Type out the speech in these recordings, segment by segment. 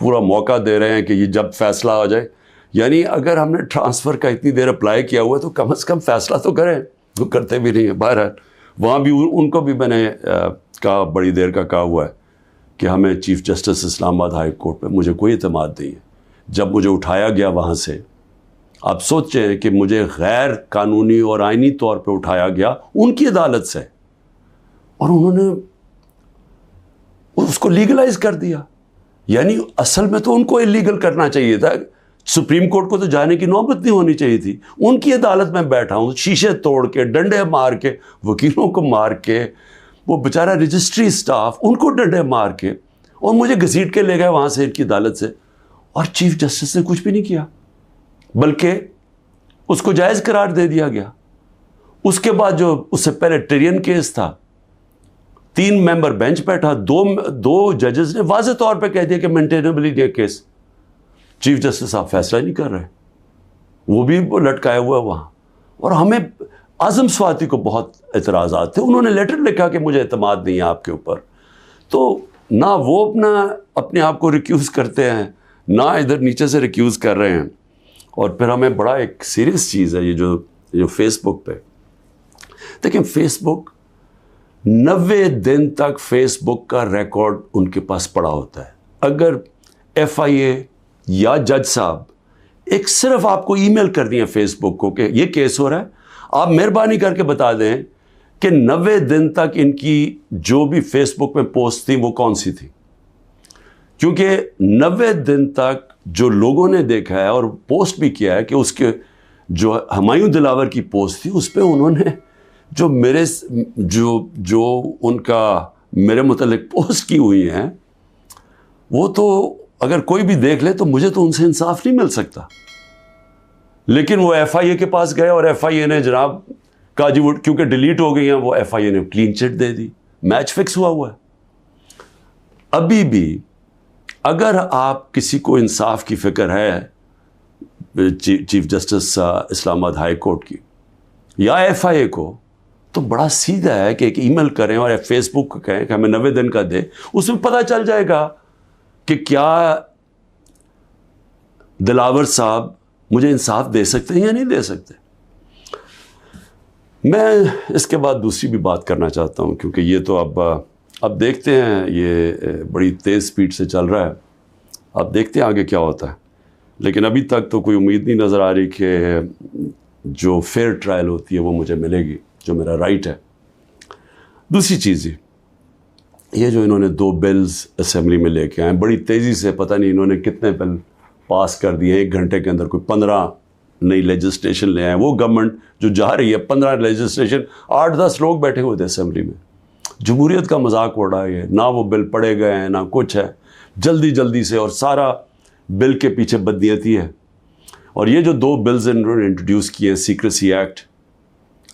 پورا موقع دے رہے ہیں کہ یہ جب فیصلہ آ جائے. یعنی اگر ہم نے ٹرانسفر کا اتنی دیر اپلائی کیا ہوا ہے تو کم از کم فیصلہ تو کریں. وہ کرتے بھی نہیں ہیں. بہرحال وہاں بھی ان کو بھی میں نے کہا, بڑی دیر کا کہا ہوا ہے کہ ہمیں چیف جسٹس اسلام آباد ہائی کورٹ پہ مجھے کوئی اعتماد نہیں ہے. جب مجھے اٹھایا گیا وہاں سے, آپ سوچیں کہ مجھے غیر قانونی اور آئینی طور پہ اٹھایا گیا ان کی عدالت سے, اور انہوں نے اس کو لیگلائز کر دیا. یعنی اصل میں تو ان کو اللیگل کرنا چاہیے تھا. سپریم کورٹ کو تو جانے کی نوبت نہیں ہونی چاہیے تھی. ان کی عدالت میں بیٹھا ہوں, شیشے توڑ کے, ڈنڈے مار کے, وکیلوں کو مار کے, وہ بیچارہ رجسٹری اسٹاف ان کو ڈنڈے مار کے, اور مجھے گھسیٹ کے لے گئے وہاں سے ان کی عدالت سے. اور چیف جسٹس نے کچھ بھی نہیں کیا, بلکہ اس کو جائز قرار دے دیا گیا. اس کے بعد جو اس سے پہلے ٹرین کیس تھا, 3 ممبر بینچ بیٹھا, دو ججز نے واضح طور پہ کہہ دیا کہ مینٹینیبل یہ کیس. چیف جسٹس صاحب فیصلہ نہیں کر رہے, وہ بھی لٹکائے ہوا وہاں. اور ہمیں اعظم سواتی کو بہت اعتراضات تھے. انہوں نے لیٹر لکھا کہ مجھے اعتماد نہیں ہے آپ کے اوپر. تو نہ وہ اپنے آپ کو ریکیوز کرتے ہیں, نہ ادھر نیچے سے ریکیوز کر رہے ہیں. اور پھر ہمیں بڑا ایک سیریس چیز ہے یہ جو فیس بک پہ دیکھیں, فیس بک 90 دن تک فیس بک کا ریکارڈ ان کے پاس پڑا ہوتا ہے. اگر FIA یا جج صاحب ایک صرف آپ کو ای میل کر دیا فیس بک کو کہ یہ کیس ہو رہا ہے, آپ مہربانی کر کے بتا دیں کہ 90 دن تک ان کی جو بھی فیس بک میں پوسٹ تھی وہ کون سی تھی. کیونکہ 90 دن تک جو لوگوں نے دیکھا ہے اور پوسٹ بھی کیا ہے کہ اس کے جو ہمایوں دلاور کی پوسٹ تھی اس پہ انہوں نے جو ان کا میرے متعلق پوسٹ کی ہوئی ہیں, وہ تو اگر کوئی بھی دیکھ لے تو مجھے تو ان سے انصاف نہیں مل سکتا. لیکن وہ FIA کے پاس گئے اور FIA نے جناب کہا جی وہ کیونکہ ڈیلیٹ ہو گئی ہیں, وہ FIA نے کلین چٹ دے دی. میچ فکس ہوا ہے. ابھی بھی اگر آپ کسی کو انصاف کی فکر ہے چیف جسٹس اسلام آباد ہائی کورٹ کی یا FIA کو, تو بڑا سیدھا ہے کہ ایک ای میل کریں اور فیس بک کو کہیں کہ ہمیں 90 دن کا دے. اس میں پتہ چل جائے گا کہ کیا دلاور صاحب مجھے انصاف دے سکتے ہیں یا نہیں دے سکتے. میں اس کے بعد دوسری بھی بات کرنا چاہتا ہوں, کیونکہ یہ تو اب دیکھتے ہیں, یہ بڑی تیز سپیڈ سے چل رہا ہے. اب دیکھتے ہیں آگے کیا ہوتا ہے. لیکن ابھی تک تو کوئی امید نہیں نظر آ رہی کہ جو فیئر ٹرائل ہوتی ہے وہ مجھے ملے گی, جو میرا رائٹ ہے. دوسری چیز یہ جو انہوں نے 2 بلز اسمبلی میں لے کے آئے بڑی تیزی سے, پتہ نہیں انہوں نے کتنے بل پاس کر دیے 1 گھنٹے کے اندر, کوئی 15 نئی لیجسلیشن لے آئے. وہ گورنمنٹ جو جا رہی ہے 15 لیجسلیشن, 8-10 لوگ بیٹھے ہوئے تھے اسمبلی میں. جمہوریت کا مذاق اڑا ہے, نہ وہ بل پڑے گئے ہیں نہ کچھ ہے, جلدی سے, اور سارا بل کے پیچھے بدنیتی ہے. اور یہ جو 2 بلز انہوں نے انٹروڈیوس کیے ہیں, سیکریسی ایکٹ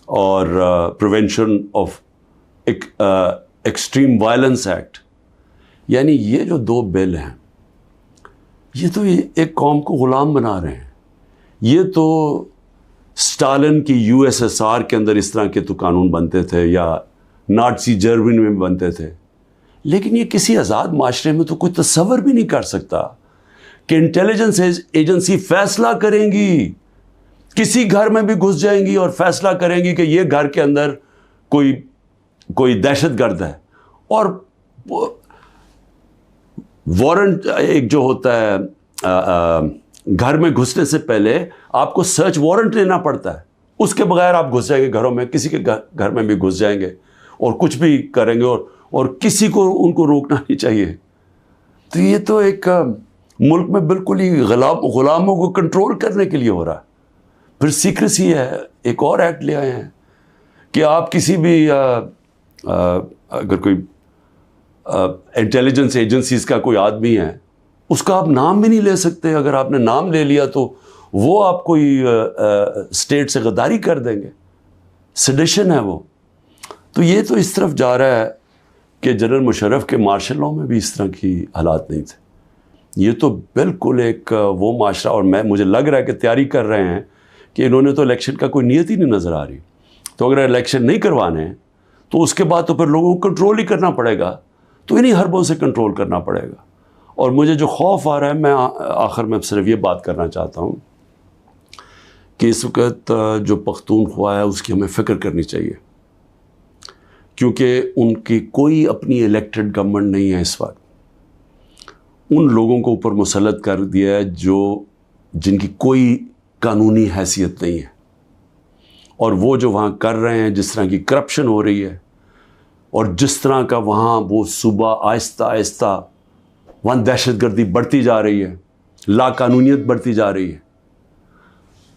اور prevention of extreme violence act, یعنی یہ جو 2 بل ہیں یہ تو ایک قوم کو غلام بنا رہے ہیں. یہ تو اسٹالن کی USSR کے اندر اس طرح کے تو قانون بنتے تھے, یا نازی جرمنی میں بنتے تھے. لیکن یہ کسی آزاد معاشرے میں تو کوئی تصور بھی نہیں کر سکتا کہ انٹیلیجنس ایجنسی فیصلہ کریں گی, کسی گھر میں بھی گھس جائیں گی اور فیصلہ کریں گی کہ یہ گھر کے اندر کوئی دہشت گرد ہے, اور وارنٹ ایک جو ہوتا ہے گھر میں گھسنے سے پہلے آپ کو سرچ وارنٹ لینا پڑتا ہے, اس کے بغیر آپ گھس جائیں گے گھروں میں, کسی کے گھر میں بھی گھس جائیں گے اور کچھ بھی کریں گے, اور کسی کو ان کو روکنا نہیں چاہیے. تو یہ تو ایک ملک میں بالکل ہی غلاموں کو کنٹرول کرنے کے لیے ہو رہا ہے. پھر سیکریسی ہے, ایک اور ایکٹ لے آئے ہیں کہ آپ کسی بھی اگر کوئی انٹیلیجنس ایجنسیز کا کوئی آدمی ہے, اس کا آپ نام بھی نہیں لے سکتے. اگر آپ نے نام لے لیا تو وہ آپ کوئی اسٹیٹ سے غداری کر دیں گے, سیڈیشن ہے وہ. تو یہ تو اس طرف جا رہا ہے کہ جنرل مشرف کے مارشل لاء میں بھی اس طرح کی حالات نہیں تھے. یہ تو بالکل ایک وہ معاشرہ, اور مجھے لگ رہا ہے کہ تیاری کر رہے ہیں کہ انہوں نے تو الیکشن کا کوئی نیت ہی نہیں نظر آ رہی. تو اگر الیکشن نہیں کروانے ہیں تو اس کے بعد تو پھر لوگوں کو کنٹرول ہی کرنا پڑے گا, تو انہیں حربوں سے کنٹرول کرنا پڑے گا. اور مجھے جو خوف آ رہا ہے، میں آخر میں صرف یہ بات کرنا چاہتا ہوں کہ اس وقت جو پختونخوا ہے اس کی ہمیں فکر کرنی چاہیے، کیونکہ ان کی کوئی اپنی الیکٹڈ گورنمنٹ نہیں ہے اس وقت. ان لوگوں کو اوپر مسلط کر دیا ہے جن کی کوئی قانونی حیثیت نہیں ہے، اور وہ جو وہاں کر رہے ہیں، جس طرح کی کرپشن ہو رہی ہے اور جس طرح کا وہاں وہ صوبہ آہستہ آہستہ وہاں دہشت گردی بڑھتی جا رہی ہے، لا قانونیت بڑھتی جا رہی ہے،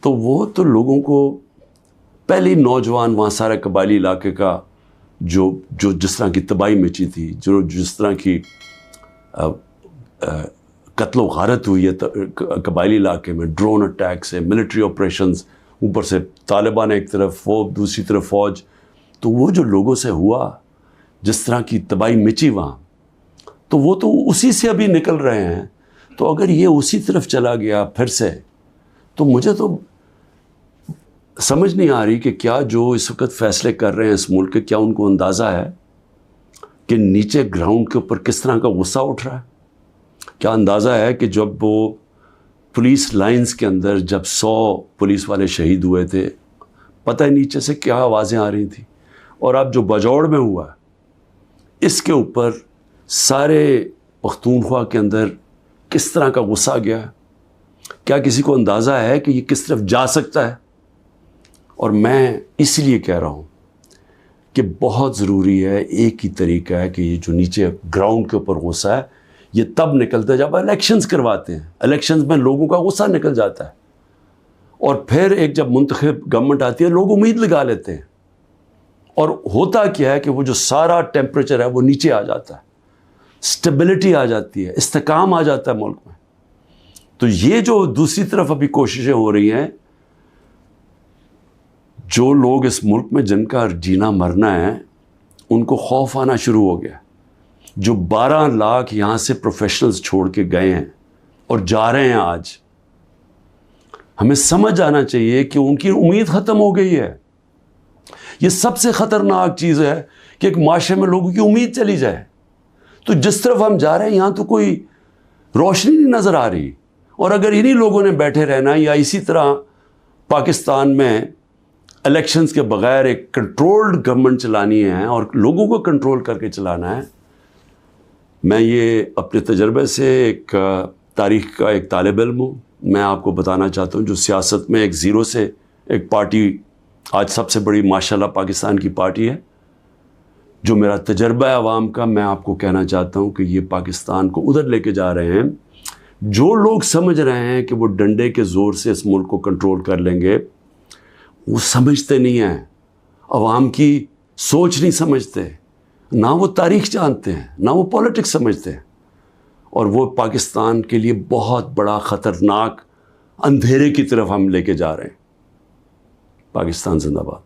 تو وہ تو لوگوں کو پہلی نوجوان وہاں سارے قبائلی علاقے کا جو جس طرح کی تباہی مچی تھی، جس طرح کی قتل و غارت ہوئی ہے قبائلی علاقے میں، ڈرون اٹیک سے، ملٹری آپریشنز، اوپر سے طالبان ایک طرف، وہ دوسری طرف فوج، تو وہ جو لوگوں سے ہوا، جس طرح کی تباہی مچی وہاں، تو وہ تو اسی سے ابھی نکل رہے ہیں. تو اگر یہ اسی طرف چلا گیا پھر سے، تو مجھے تو سمجھ نہیں آ رہی کہ کیا جو اس وقت فیصلے کر رہے ہیں اس ملک کے، کیا ان کو اندازہ ہے کہ نیچے گراؤنڈ کے اوپر کس طرح کا غصہ اٹھ رہا ہے؟ کیا اندازہ ہے کہ جب وہ پولیس لائنز کے اندر جب 100 پولیس والے شہید ہوئے تھے، پتہ ہے نیچے سے کیا آوازیں آ رہی تھیں؟ اور اب جو بجوڑ میں ہوا اس کے اوپر سارے پختونخوا کے اندر کس طرح کا غصہ گیا ہے؟ کیا کسی کو اندازہ ہے کہ یہ کس طرف جا سکتا ہے؟ اور میں اس لیے کہہ رہا ہوں کہ بہت ضروری ہے، ایک ہی طریقہ ہے کہ یہ جو نیچے گراؤنڈ کے اوپر غصہ ہے یہ تب نکلتا ہے جب الیکشنز کرواتے ہیں. الیکشنز میں لوگوں کا غصہ نکل جاتا ہے، اور پھر ایک جب منتخب گورنمنٹ آتی ہے لوگ امید لگا لیتے ہیں، اور ہوتا کیا ہے کہ وہ جو سارا ٹیمپریچر ہے وہ نیچے آ جاتا ہے، سٹیبلٹی آ جاتی ہے، استحکام آ جاتا ہے ملک میں. تو یہ جو دوسری طرف ابھی کوششیں ہو رہی ہیں، جو لوگ اس ملک میں جن کا جینا مرنا ہے ان کو خوف آنا شروع ہو گیا. جو 12 لاکھ یہاں سے پروفیشنلز چھوڑ کے گئے ہیں اور جا رہے ہیں، آج ہمیں سمجھ آنا چاہیے کہ ان کی امید ختم ہو گئی ہے. یہ سب سے خطرناک چیز ہے کہ ایک معاشرے میں لوگوں کی امید چلی جائے. تو جس طرف ہم جا رہے ہیں یہاں تو کوئی روشنی نہیں نظر آ رہی، اور اگر انہی لوگوں نے بیٹھے رہنا یا اسی طرح پاکستان میں الیکشنز کے بغیر ایک کنٹرولڈ گورنمنٹ چلانی ہے اور لوگوں کو کنٹرول کر کے چلانا ہے. میں یہ اپنے تجربے سے ایک تاریخ کا ایک طالب علم ہوں، میں آپ کو بتانا چاہتا ہوں جو سیاست میں ایک زیرو سے ایک پارٹی آج سب سے بڑی ماشاءاللہ پاکستان کی پارٹی ہے، جو میرا تجربہ ہے عوام کا، میں آپ کو کہنا چاہتا ہوں کہ یہ پاکستان کو ادھر لے کے جا رہے ہیں. جو لوگ سمجھ رہے ہیں کہ وہ ڈنڈے کے زور سے اس ملک کو کنٹرول کر لیں گے، وہ سمجھتے نہیں ہیں، عوام کی سوچ نہیں سمجھتے، نہ وہ تاریخ جانتے ہیں، نہ وہ پولیٹکس سمجھتے ہیں، اور وہ پاکستان کے لیے بہت بڑا خطرناک اندھیرے کی طرف ہم لے کے جا رہے ہیں. پاکستان زندہ باد.